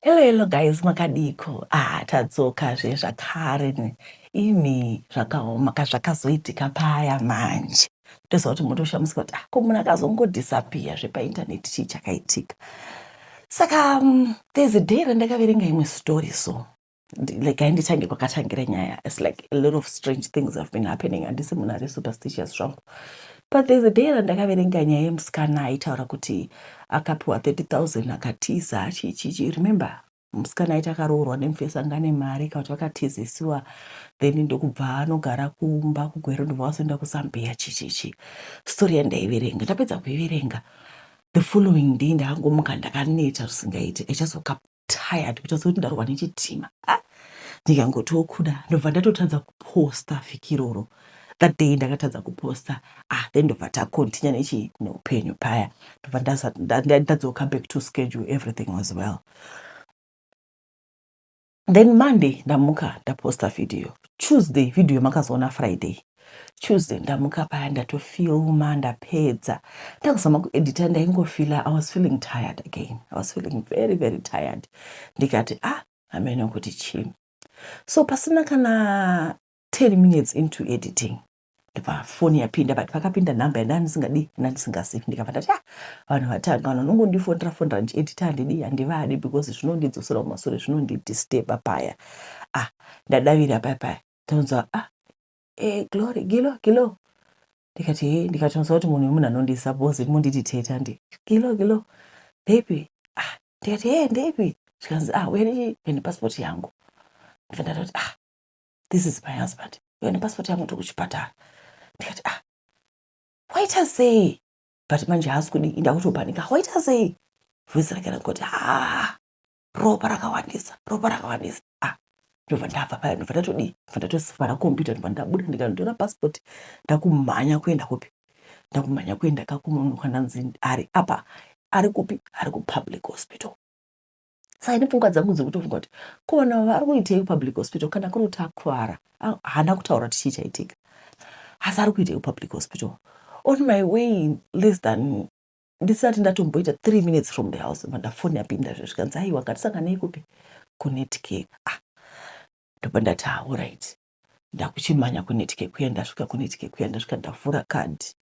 Hello guys, makadiko. Tadzoka zvakare ini zvakaoma zvakazoitika paya manje. Toziva kuti munhu toshamuska kuti ko munhu akazongodisappear zvepaindaneti chii chakaitika. Saka there's a day randakaverenga imwe story so like handitange kwakatangira nyaya. It's like a lot of strange things have been happening handisi munhu ari superstitious zvangu. But there's a day randakaverenga nyaya yemusikana aitaura kuti akapiwa 30,000 akatiza chichichi. Remember musikana aita akaroorwa nemufesanga nemari kana kuti vakatizisiwa then ndokubva anogara kumba kugwero ndobva vazoenda kuZambia chichichi. Story yandaiverenga ndapedza kuiverenga the following day ndakangomuka ndakaneta zvisingaiti ichazoka tired kuchazoti ndarwa nechitima ndikangotiwo kuda ndobva ndatotadza kuposta vhiki iroro. That day ndakatadza kuposta then ndobva takontinya neupenyu paya ndobva ndadzoka back to schedule, everything was well. Then Monday ndamuka ndaposta video. Tuesday video makazoona Friday. Tuesday ndamuka paya ndatofilma ndapedza ndakuzama kuedita ndaingofila I was feeling tired again. I was feeling very very tired. Ndikati ameno kuti chii. So pasina kana 10 minutes into editing ndibva foni yapinda but pakapinda nhamba yandandisingadi ndandisingazivi ndikabva ndati vanhu vatanga vanhu vanongondifonera ndichiedita handivadi because zvinondidzosera mumashure zvinondidisturba paya. Ndadavira paya ndaunzwa Glory gilo ndikatonzwa kuti munhu wemunhu anondisapose munditi teta gilo baby ndikati ndeipi zvikanzi uye nepasipoti yangu ndibva ndati this is my husband uye nepasipoti yangu tokuchipatara ndikati waita sei but manje haasi kudi ndakutopanika waita sei vhisi rake rakoti ropa rakawandisa ndobva ndabva paya ndobva ndatodi ndatosifara kompyuta ndobva ndabuda ndikandotora pasipoti ndakumhanya kuenda kupi ndakumhanya kuenda kakumunukwananzi ari kupi ari kupublic hospital. Saka nepfungwa dzangu dzikutofunga kuti ko vanhu ava ari kuitei public hospital kana kuri kuti akuwara haana kutaura kuti chii chaitika asi ari kuitei public hospital. On my way less than ndisati ndatomboita 3 minutes from the house mandafoni yapinda zvezvikanzi aiwa ngatisanganei kupi kuNetcare. Ndobva ndati alright ndakuchimhanya kuNetcare kuya ndasvika kuNetcare kuya ndasvika ndavhura kadhi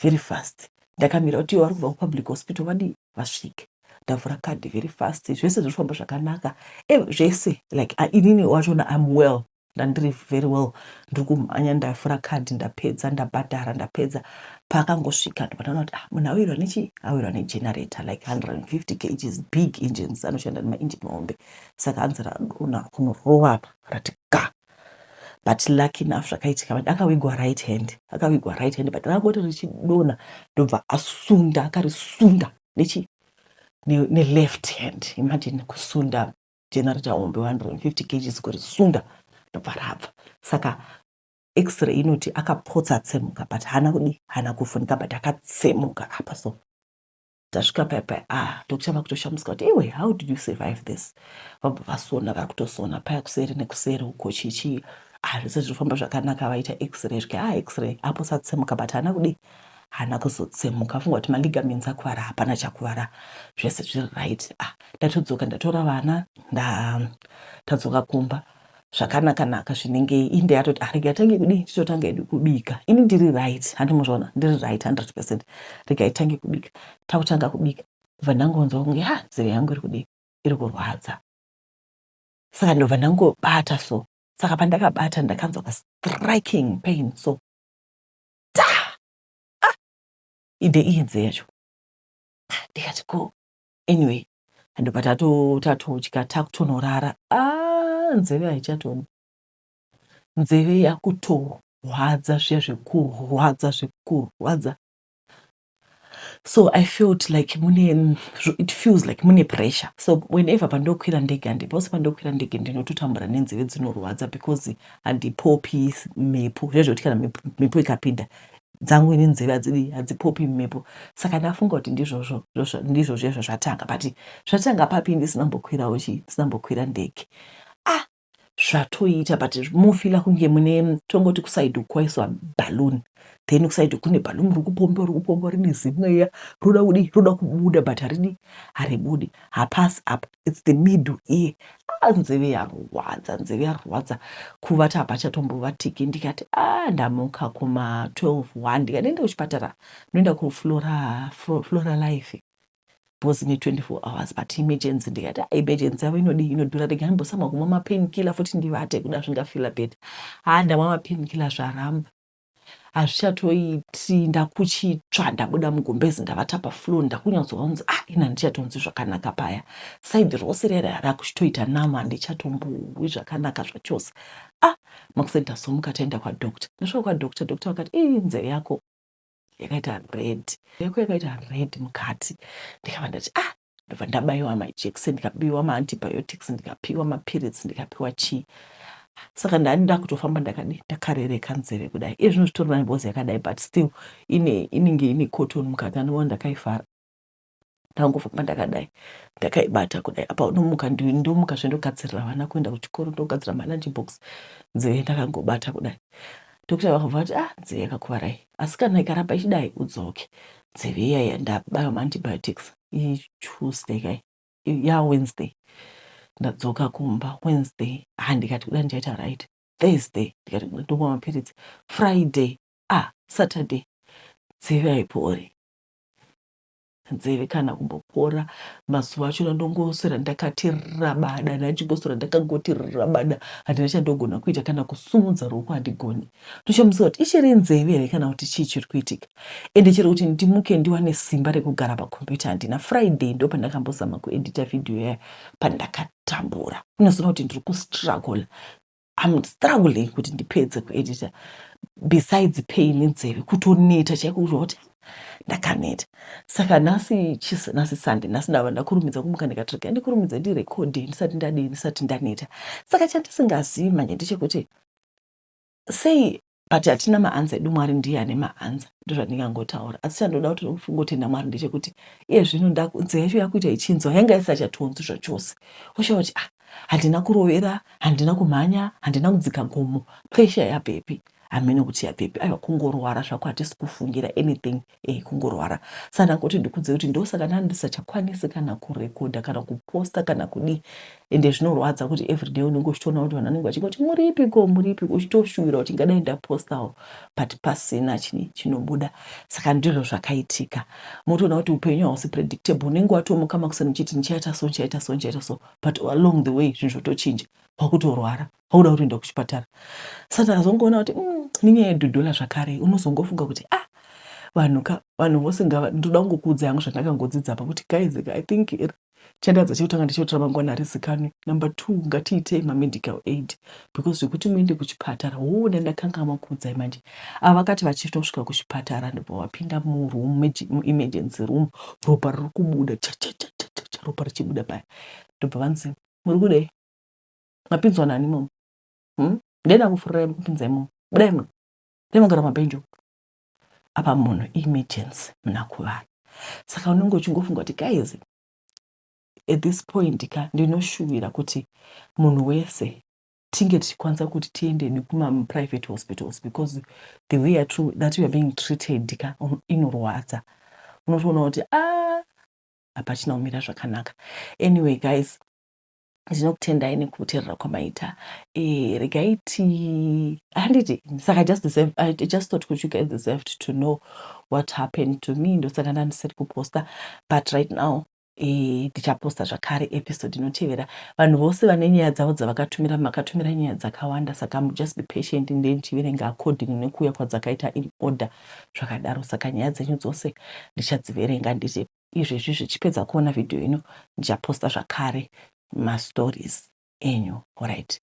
very fast ndakamira kuti vari kubva kupublic hospital vadi vasvike ndavhura kadhi very fast zvese zvirifamba zvakanaka zvese like inini wachona I'm well ndandiri very well ndiri kumhanya ndavhura kadhi ndapedza ndabhadhara ndapedza pakangosvika ndobva ndaona kuti munhu awirwa nechii awirwa negenerator like 150 kgs big engines anoshanda nemainjini mahombe saka anzi radonha kunorova rati ga but lucky enough zvakaitika akawigwa right hand but rakangoti richidonha ndobva asunda akarisunda neleft hand. Imagine kusunda generator hombe 150 kgs kurisunda ndobva rabva. Saka x-ray inoti akapotsa tsemuka but hana kufunika but akatsemuka apa so tasvika paya ndokutanga kutoshamuska kuti iwe how did you survive this. Vabva vasona vari kutosona paya kuseri nekuseri uko chichi zvese zvirifamba zvakanaka vaita x-ray svika x-ray apo satsemuka but hana kuzotsemuka funga kuti maligaments akuvara hapana chakuvara zvese zviri right. Ndatodzoka ndatora vana tadzoka kumba zvakanaka zvinenge inde yatoti rega itange kudii titotanga hedu kubika ini ndiri right handimuzvaona ndiri right 100% rega itange kubika takutanga kubika bva ndangonzwa kunge nzeve yangu iri kurwadza saka ndobva ndangobata so saka pandakabata ndakanzwa ka striking pain so inde inze yacho ndikati ko anyway ndobva tatotya takutonorara nzeve haichatoni nzeve yakutorwadza zviya zvekurwadza so I felt like it feels like mune pressure so whenever pandokwira ndege handipose pandokwira ndege ndinototambura nenzeve dzinorwadza because handipopi mhepo zvezvoti kana mhepo ikapinda dzangu ini nzeve hadzipopi mhepo saka ndafunga kuti ndizvo zvezvo zvatanga but zvatanga papi ndisina mbokwira ndege zvatoita but mofila kunge mune tongoti kusaidi kwaiswa balloon then kusaidi kune balloon rikupomba rine zimweya roda kubuda but haribudi hapasi apa it's the middle ear. Nzeve yarwadza kuvata hapachatombovatiki. Ndikati ndamuka kuma 12:01 ndikaenda kuchipatara noenda kuflora life because ine 24 hours but emergency. Ndikati emergency yavo inodhura ndikambosama kumwa mapainkiller futi ndivate kuda zvingafila bed. Ndamwa mapainkiller zvaramba hazvichatoiti. Ndakuchitsva ndabuda mugombezi ndavata pafloor ndakunyatsoona kunzi ina ndichatonzi zvakanaka paya. Saidi rose rakuchitoita nama handichatombwi zvakanaka zvachose. Makuseni ndazomuka taenda kwadokta. Ndasvika kwadokta, dokta vakati nzeve yako yakaita red mukati. Ndikava ndati ndobva ndabayiwa majekiseni, ndikapiwa maantibiotics, ndikapiwa mapirids, ndikapiwa chii. Saka ndanida kutofamba ndakarereka nzeve kudai. Zvino zvitorina nebhozi yakadai but still inenge ine cotton mukati. Anoona ndakaivhara. Ndangofamba ndakadai ndakaibata kudai. Apa unomuka ndomuka zvendogadzirira vana kuenda kuchikoro, ndogadzira malunch box. Nzeve ndakangobata kudai. Dokta vakabva vati nzeve yakakuvarai asi kana ikaramba ichidai udzoke. Nzeve iyaya ndabayiwa maantibiotics Tuesday kai Wednesday ndadzoka kumba. Wednesday ndikati kuda ndichaita right. Thursday ndikati ndomwa mapirids. Friday Saturday nzeve haipori. Nzeve kana kumbopora mazuva achona ndongoswera ndakati rabada, ndachingoswera ndakangoti rabada, handina chandogona kuita kana kusumudza ruoko handigoni. Ndochamuziva kuti ichiri nzeve here kana kuti chii chiri kuitika. Ende chero kuti ndimuke ndiwane simba rekugara pakombiyuta handina. Friday ndo pandakambozama kuedita vhidhiyo yaya pandakatambura. Unoziva kuti ndiri kustruggle. I'm struggling kuti ndipedze kuedita. Besides pain nzeve kutoneta chaiko kuti ndakaneta. Saka nhasi Sunday, nhasi ndava ndakurumidza kumuka ndikati ndikurumidza ndirekhodhe ndisati ndaneta. Saka chandisingazivi manje ndechekuti sei but hatina maanza edu, Mwari ndiye ane maanza, ndozvandingangotaura. Asi chandoda kuti kungotenda Mwari ndechekuti iye zvino nzeve yacho yakuita ichinzwa yanga isachatonzi zvachose. Ushaura kuti handina kurovera, handina kumhanya, handina kudzika gomo, pressure yabhepi. Hamene kuti yabhepi aiwa kungorwara zvako, hatisi kufungira anything kungorwara. Saka ndangoti ndikudze kuti ndosaka ndisachakwanisi kana kurekodha kana kuposta kana kudii. Ende zvinorwadza kuti everyday unenge uchitoona kuti vanhu vanenge vachingoti muripiko uchitoshuvira kuti ngadai ndapostawo but pasina chinobuda. Saka ndizvo zvakaitika. Motoona kuti upenyu hausi predictable. Unenge watomuka makuseni uchiti ndichaita so but along the way zvinhu zvotochinja. Wakutorwara wauda kutoenda kuchipatara. Saka ndazongoona kuti ninyaya yedhodhola zvakare unozongofunga kuti vanhu vose ndoda kungokuudza yangu zvandakangodzidza apa kuti guys I think chandaedza chekutanga ndechoti ramangwana harizikanwi. Number 2 ngatiitei mamedical aid because zvekuti muende kuchipatara ndakanga makuudzai manje. Vakati vachitosvika kuchipatara ndobva wapinda emergency room, ropa riri kubuda ropa richibuda paya. Ndobva vanzi muri kudei, mapinzwa nani imomo? Ndenda kufurirai kupinza imomo, budai muno, ndemagara mabhenji apa munhu emergency muna kuvara. Saka unenge uchingofunga kuti guys at this point ndinoshuvira kuti munhu wese tinge tichikwanisa kuti tiende kuma-private hospitals because the way that we are being treated inorwadza. Unotoona kuti hapachina kumira zvakanaka. Anyway guys, ndinokutendai nekuteerera kwamaita. Regaiti handiti saka I just thought kuti you guys deserved to know what happened to me. Ndosaka ndandisati kuposta but right now ndichaposta zvakare episode inotevera. Vanhu vose vane nyaya dzavo makatumira nyaya dzakawanda, saka just be patient ndichiverenga according nekuuya kwadzakaita in order zvakadaro. Saka nyaya dzenyu dzose ndichadziverenga nditi izvezvi zvichipedza kuona vhidhiyo ino ndichaposta zvakare mastories enyu. Alright,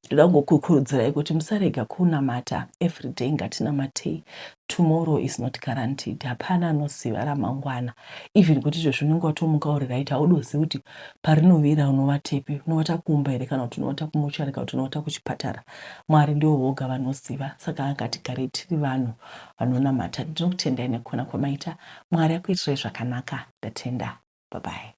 ndoda kungokukurudzirai kuti musarega kunamata everyday. Ngatinamatei. Tomorrow is not guaranteed. Hapana anoziva ramangwana. Even kuti izvezvi unenge watomuka uri right, haudozivi kuti parinovira unovatepi, unovata kumba here kana kuti unovata kumuchari kana kuti unovata kuchipatara. Mwari ndiwo voga vanoziva. Saka ngatigare tiri vanhu vanonamata. Ndinokutendai nekukona kwamaita. Mwari akuitirai zvakanaka. Ndatenda. Bye bye.